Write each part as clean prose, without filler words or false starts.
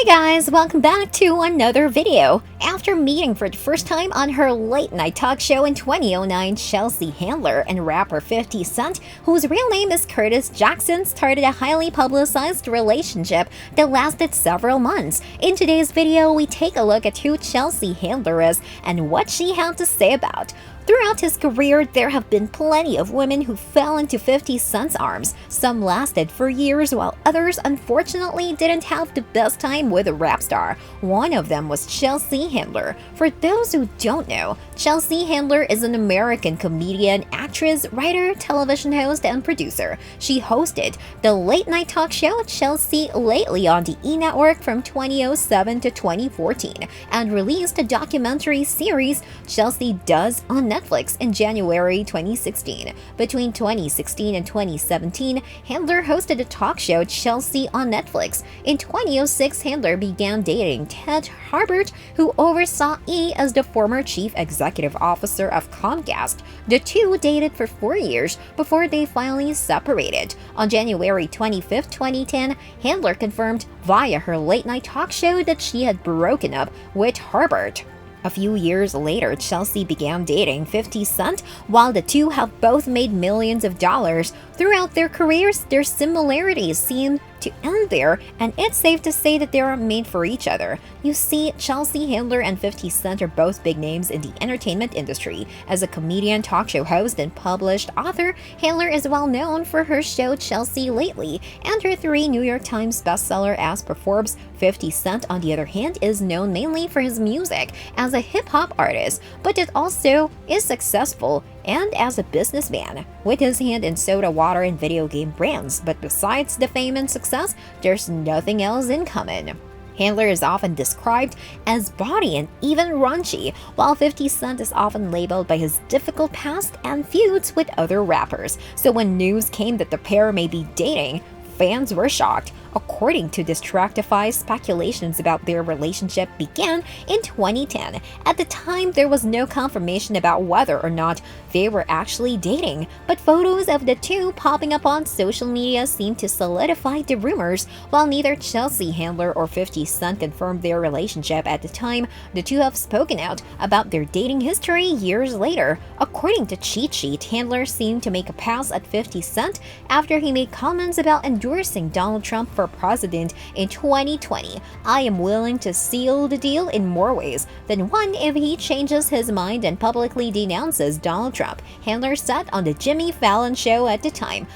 Guys, welcome back to another video. After meeting for the first time on her late night talk show in 2009, Chelsea Handler and rapper 50 Cent, whose real name is Curtis Jackson, started a highly publicized relationship that lasted several months. In today's video, we take a look at who Chelsea Handler is and what she had to say about. Throughout his career, there have been plenty of women who fell into 50 Cent's arms. Some lasted for years, while others unfortunately didn't have the best time with a rap star. One of them was Chelsea Handler. For those who don't know, Chelsea Handler is an American comedian, actress, writer, television host, and producer. She hosted the late-night talk show Chelsea Lately on the E! Network from 2007 to 2014, and released a documentary series, Chelsea Does, on Netflix in January 2016. Between 2016 and 2017, Handler hosted a talk show Chelsea on Netflix. In 2006, Handler began dating Ted Harbert, who oversaw E! as the former chief executive officer of Comcast. The two dated for 4 years before they finally separated. On January 25, 2010, Handler confirmed via her late-night talk show that she had broken up with Harbert. A few years later, Chelsea began dating 50 Cent. While the two have both made millions of dollars throughout their careers, their similarities seem to end there, and it's safe to say that they are made for each other. You see, Chelsea Handler and 50 Cent are both big names in the entertainment industry. As a comedian, talk show host, and published author, Handler is well known for her show Chelsea Lately and her 3 New York Times bestseller as per Forbes. 50 Cent, on the other hand, is known mainly for his music as a hip-hop artist, but it also is successful and as a businessman, with his hand in soda water and video game brands. But besides the fame and success, there's nothing else in common. Handler is often described as bawdy and even raunchy, while 50 Cent is often labeled by his difficult past and feuds with other rappers. So when news came that the pair may be dating, fans were shocked. According to Distractify, speculations about their relationship began in 2010. At the time, there was no confirmation about whether or not they were actually dating, but photos of the two popping up on social media seemed to solidify the rumors. While neither Chelsea Handler or 50 Cent confirmed their relationship at the time, the two have spoken out about their dating history years later. According to Cheat Sheet, Handler seemed to make a pass at 50 Cent after he made comments about endorsing Donald Trump for president in 2020. "I am willing to seal the deal in more ways than one if he changes his mind and publicly denounces Donald Trump," Handler said on the Jimmy Fallon show at the time.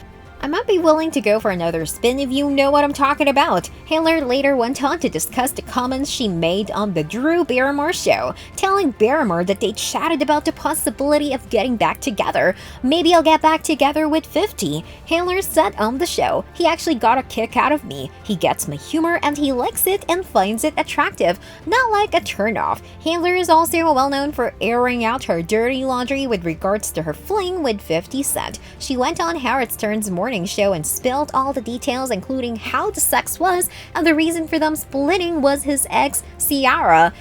"I might be willing to go for another spin if you know what I'm talking about." Handler later went on to discuss the comments she made on the Drew Barrymore show, telling Barrymore that they chatted about the possibility of getting back together. "Maybe I'll get back together with 50. Handler said on the show, "He actually got a kick out of me. He gets my humor and he likes it and finds it attractive, not like a turnoff." Handler is also well known for airing out her dirty laundry with regards to her fling with 50 Cent. She went on Howard Stern's morning show and spilled all the details, including how the sex was, and the reason for them splitting was his ex, Ciara.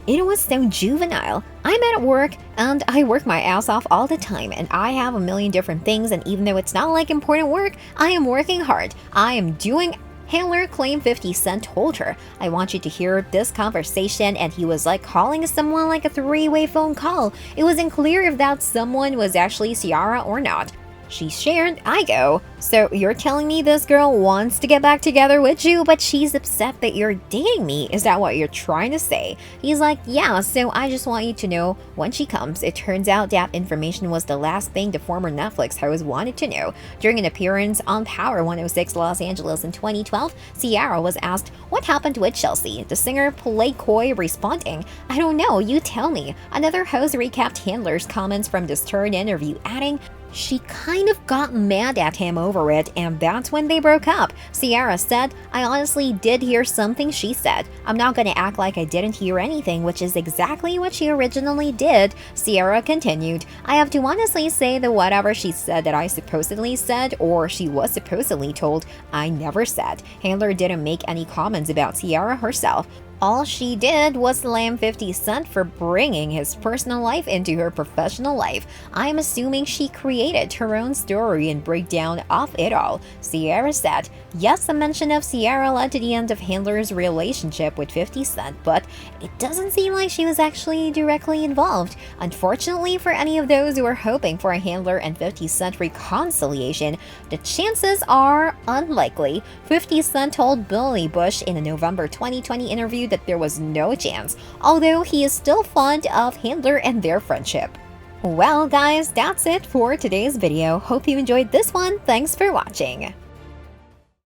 "It was so juvenile. I'm at work and I work my ass off all the time, and I have a million different things, and even though it's not like important work, I am working hard. I am doing." Handler claimed 50 Cent told her, "I want you to hear this conversation," and he was like calling someone like a 3-way phone call. It was unclear if that someone was actually Ciara or not. She shared, "I go, so you're telling me this girl wants to get back together with you, but she's upset that you're dating me. Is that what you're trying to say?" He's like, "Yeah, so I just want you to know when she comes." It turns out that information was the last thing the former Netflix host wanted to know. During an appearance on Power 106 Los Angeles in 2012, Ciara was asked what happened with Chelsea. The singer played coy, responding, "I don't know, you tell me." Another host recapped Handler's comments from the Stern interview, adding, "She kind of got mad at him over it, and that's when they broke up." Ciara said, "I honestly did hear something she said. I'm not gonna act like I didn't hear anything," which is exactly what she originally did. Ciara continued, "I have to honestly say that whatever she said that I supposedly said, or she was supposedly told, I never said." Handler didn't make any comments about Ciara herself. All she did was slam 50 Cent for bringing his personal life into her professional life. I'm assuming she created her own story and breakdown of it all. Sierra said, yes, a mention of Sierra led to the end of Handler's relationship with 50 Cent, but it doesn't seem like she was actually directly involved. Unfortunately for any of those who are hoping for a Handler and 50 Cent reconciliation, the chances are unlikely. 50 Cent told Billy Bush in a November 2020 interview that there was no chance, although he is still fond of Handler and their friendship. Well guys, that's it for today's video. Hope you enjoyed this one. Thanks for watching.